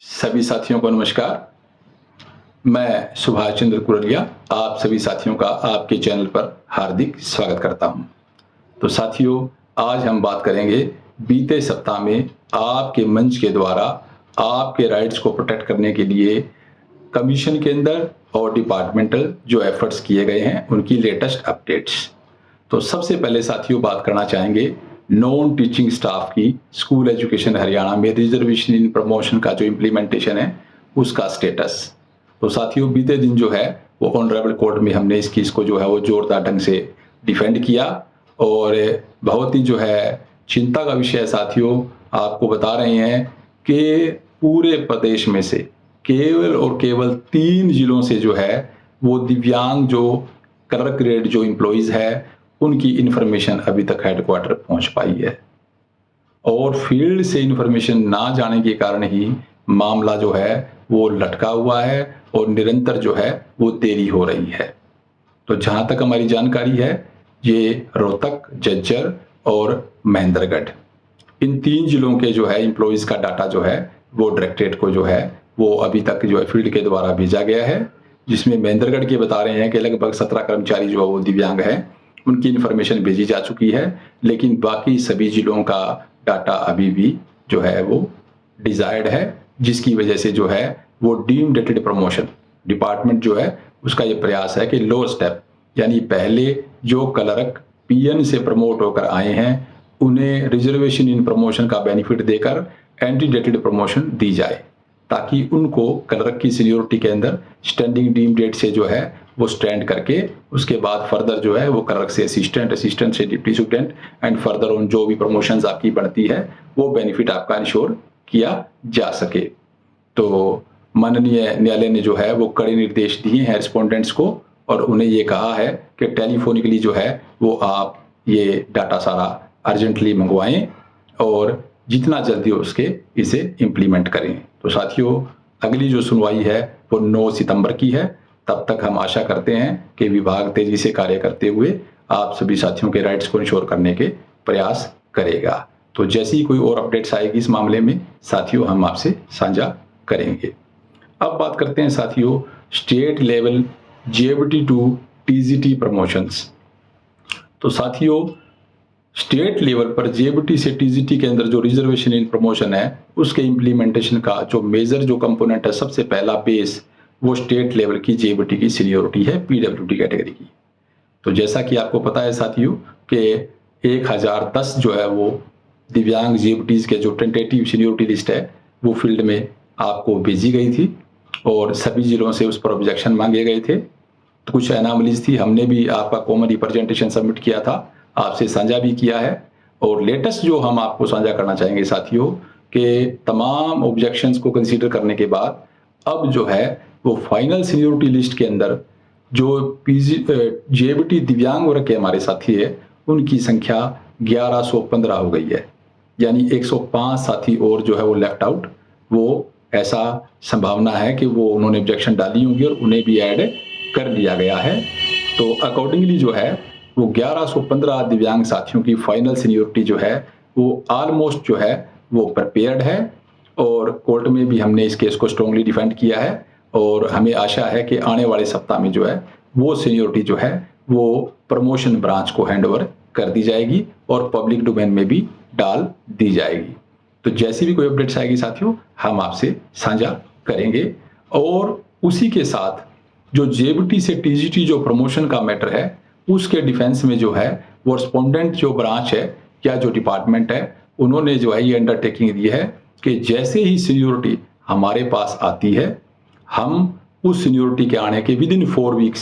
सभी साथियों को नमस्कार। मैं सुभाष चंद्र कुरलिया आप सभी साथियों का आपके चैनल पर हार्दिक स्वागत करता हूं। तो साथियों, आज हम बात करेंगे बीते सप्ताह में आपके मंच के द्वारा आपके राइट्स को प्रोटेक्ट करने के लिए कमीशन के अंदर और डिपार्टमेंटल जो एफर्ट्स किए गए हैं उनकी लेटेस्ट अपडेट्स। तो सबसे पहले साथियों बात करना चाहेंगे नॉन टीचिंग स्टाफ की स्कूल एजुकेशन हरियाणा में रिजर्वेशन इन प्रमोशन का जो इम्प्लीमेंटेशन है उसका स्टेटस। तो साथियों, बीते दिन जो है वो ऑनरेबल कोर्ट में हमने इस केस को जो है वो जोरदार ढंग से डिफेंड किया और बहुत ही जो है चिंता का विषय है साथियों। आपको बता रहे हैं कि पूरे प्रदेश में से केवल और केवल 3 जिलों से जो है वो दिव्यांग जो क्लर्क ग्रेड जो एम्प्लॉइज है उनकी इंफॉर्मेशन अभी तक हेडक्वार्टर पहुंच पाई है और फील्ड से इंफॉर्मेशन ना जाने के कारण ही मामला जो है वो लटका हुआ है और निरंतर जो है वो देरी हो रही है। तो जहां तक हमारी जानकारी है ये रोहतक, झज्जर और महेंद्रगढ़ इन 3 जिलों के जो है एम्प्लॉइज का डाटा जो है वो डायरेक्टरेट को जो है वो अभी तक जो है फील्ड के द्वारा भेजा गया है, जिसमें महेंद्रगढ़ के बता रहे हैं कि लगभग 17 कर्मचारी जो है वो दिव्यांग है, उनकी इन्फॉर्मेशन भेजी जा चुकी है, लेकिन बाकी सभी जिलों का डाटा अभी भी जो है वो डिजायर्ड है, जिसकी वजह से जो है वो डीम डेटेड प्रमोशन डिपार्टमेंट जो है उसका ये प्रयास है कि लोअर स्टेप यानी पहले जो क्लर्क पीएन से प्रमोट होकर आए हैं उन्हें रिजर्वेशन इन प्रमोशन का बेनिफिट देकर एंटी डेटेड प्रमोशन दी जाए, ताकि उनको क्लर्क की सीनियोरिटी के अंदर स्टैंडिंग डीम डेट से जो है वो स्टैंड करके उसके बाद फर्दर जो है वो क्लर्क से असिस्टेंट, असिस्टेंट से deputy superintendent and further on जो भी प्रमोशंस आपकी बढ़ती है वो बेनिफिट आपका इंश्योर किया जा सके। तो माननीय न्यायालय ने जो है वो कड़े निर्देश दिए हैं रिस्पोंडेंट्स को और उन्हें ये कहा है कि टेलीफोनिकली जो है वो आप ये डाटा सारा अर्जेंटली मंगवाएं और जितना जल्दी हो उसके इसे इम्प्लीमेंट करें। तो साथियों, अगली जो सुनवाई है वो 9 सितंबर की है। तब तक हम आशा करते हैं कि विभाग तेजी से कार्य करते हुए आप सभी साथियों के राइट्स को इंश्योर करने के प्रयास करेगा। तो जैसी ही कोई और अपडेट्स आएगी इस मामले में साथियों हम आपसे साझा करेंगे। अब बात करते हैं साथियों state level JBT to TGT promotions. तो साथियों, स्टेट लेवल पर जेबीटी से टीजीटी के अंदर जो रिजर्वेशन इन प्रमोशन है उसके इम्प्लीमेंटेशन का जो मेजर जो कंपोनेंट है, सबसे पहला बेस वो स्टेट लेवल की जेबीटी की सीनियोरिटी है पीडब्ल्यूडी कैटेगरी की। तो जैसा कि आपको पता है साथियों कि 1010 जो है वो दिव्यांग जेबीटीज के जो टेंटेटिव सीनियोरिटी लिस्ट है वो फील्ड में आपको भेजी गई थी और सभी जिलों से उस पर ऑब्जेक्शन मांगे गए थे। तो कुछ एनामलीज थी, हमने भी आपका कॉमन रिप्रेजेंटेशन सबमिट किया था, आपसे साझा भी किया है और लेटेस्ट जो हम आपको साझा करना चाहेंगे साथियों कि तमाम ऑब्जेक्शंस को कंसीडर करने के बाद अब जो है वो फाइनल सीनियोरिटी लिस्ट के अंदर जो जेबीटी दिव्यांग वर्ग के हमारे साथी है उनकी संख्या 1115 हो गई है, यानी 105 साथी और जो है वो लेफ्ट आउट। वो ऐसा संभावना है कि वो उन्होंने ऑब्जेक्शन डाली होंगी और उन्हें भी ऐड कर लिया गया है। तो अकॉर्डिंगली जो है वो 1115 दिव्यांग साथियों की फाइनल सीनियोरिटी जो है वो ऑलमोस्ट जो है वो प्रिपेयर्ड है और कोर्ट में भी हमने इस केस को स्ट्रांगली डिफेंड किया है और हमें आशा है कि आने वाले सप्ताह में जो है वो सीनियोरिटी जो है वो प्रमोशन ब्रांच को हैंडओवर कर दी जाएगी और पब्लिक डोमेन में भी डाल दी जाएगी। तो जैसी भी कोई अपडेट्स आएगी साथियों हम आपसे साझा करेंगे। और उसी के साथ जो जेबीटी से टीजीटी जो प्रमोशन का मैटर है उसके डिफेंस में जो है वो रिस्पोंडेंट जो ब्रांच है या जो डिपार्टमेंट है उन्होंने जो है ये अंडरटेकिंग दी है कि जैसे ही सीनियोरिटी हमारे पास आती है हम उस सीनियोरिटी के आने के विद इन 4 वीक्स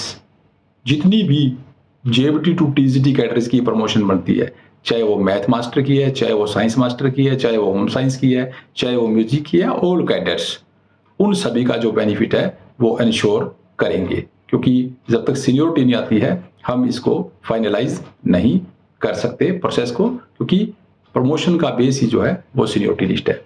जितनी भी जेबीटी टू टीजीटी कैटेगरीज की प्रमोशन बनती है, चाहे वो मैथ मास्टर की है, चाहे वो साइंस मास्टर की है, चाहे वो होम साइंस की है, चाहे वो म्यूजिक की है, ऑल कैडेट्स उन सभी का जो बेनिफिट है वो इंश्योर करेंगे, क्योंकि जब तक सीनियोरिटी नहीं आती है हम इसको फाइनलाइज नहीं कर सकते प्रोसेस को, क्योंकि प्रमोशन का बेस ही जो है वो सीनियोरिटी लिस्ट है।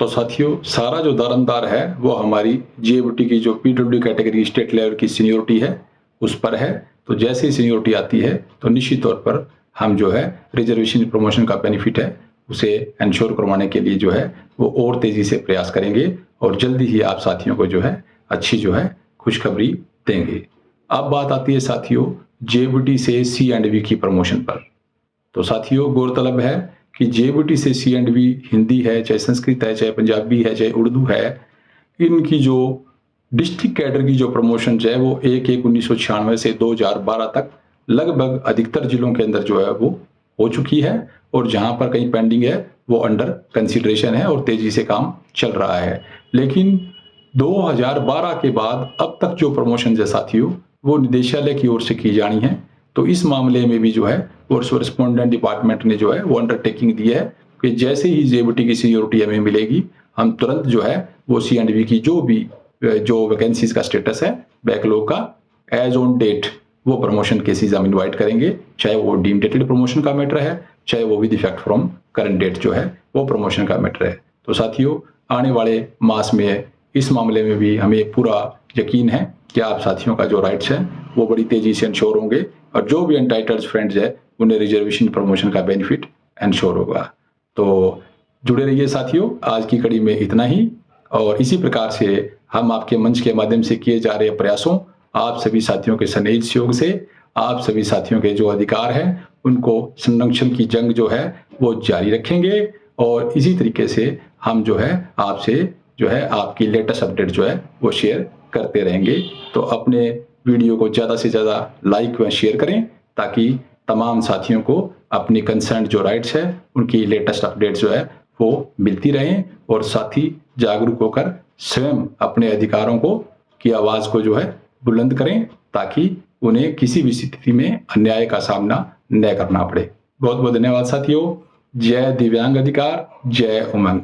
तो साथियों, सारा जो दारमदार है वो हमारी जेबीटी की जो पीडब्ल्यू कैटेगरी स्टेट लेवल की सीनियोरिटी है उस पर है। तो जैसे ही सीनियोरिटी आती है तो निश्चित तौर पर हम जो है रिजर्वेशन प्रमोशन का बेनिफिट है उसे इंश्योर करवाने के लिए जो है वो और तेजी से प्रयास करेंगे और जल्दी ही आप साथियों को जो है अच्छी जो है खुशखबरी देंगे। अब बात आती है साथियों जेबीटी से C&V की प्रमोशन पर। तो साथियों गौरतलब है कि जेबीटी से C&V हिंदी है, चाहे संस्कृत है, चाहे पंजाबी है, चाहे उर्दू है, इनकी जो डिस्ट्रिक्ट कैडर की जो प्रमोशन है वो 1/1/1996 से 2012 तक लगभग अधिकतर जिलों के अंदर जो है वो हो चुकी है और जहां पर कहीं पेंडिंग है वो अंडर कंसीडरेशन है और तेजी से काम चल रहा है। लेकिन 2012 के बाद अब तक जो प्रमोशन है साथियों वो निदेशालय की ओर से की जानी है। तो इस मामले में भी जो है कोरेस्पोंडेंट डिपार्टमेंट ने जो है वो अंडरटेकिंग दी है कि जैसे ही जेबीटी की सीनियोरिटी हमें मिलेगी हम तुरंत जो है वो C&V की जो वैकेंसीज का स्टेटस है बैकलॉग का एज ऑन डेट वो प्रमोशन केसेस हम इनवाइट करेंगे, चाहे वो डीम डेटेड प्रमोशन का मैटर है, चाहे वो with effect from current date जो है वो प्रमोशन का मैटर है। तो साथियों आने वाले मास में इस मामले में भी हमें पूरा यकीन है कि आप साथियों का जो राइट्स है वो बड़ी तेजी से इंश्योर होंगे और जो भी अनटाइटल्ड फ्रेंड्स है उन्हें रिजर्वेशन प्रमोशन का बेनिफिट इंश्योर होगा। तो जुड़े रहिए साथियों, आज की कड़ी में इतना ही और इसी प्रकार से हम आपके मंच के माध्यम से किए जा रहे प्रयासों, आप सभी साथियों के स्नेह सहयोग से आप सभी साथियों के जो अधिकार हैं उनको संरक्षण की जंग जो है वो जारी रखेंगे और इसी तरीके से हम जो है आपसे जो है आपकी लेटेस्ट अपडेट जो है वो शेयर करते रहेंगे। तो अपने वीडियो को ज़्यादा से ज़्यादा लाइक व शेयर करें ताकि तमाम साथियों को अपनी कंसर्न जो राइट्स है उनकी लेटेस्ट अपडेट जो है वो मिलती रहें और साथी जागरूक होकर स्वयं अपने अधिकारों को की आवाज़ को जो है बुलंद करें ताकि उन्हें किसी भी स्थिति में अन्याय का सामना न करना पड़े। बहुत बहुत धन्यवाद साथियों। जय दिव्यांग अधिकार, जय उमंग।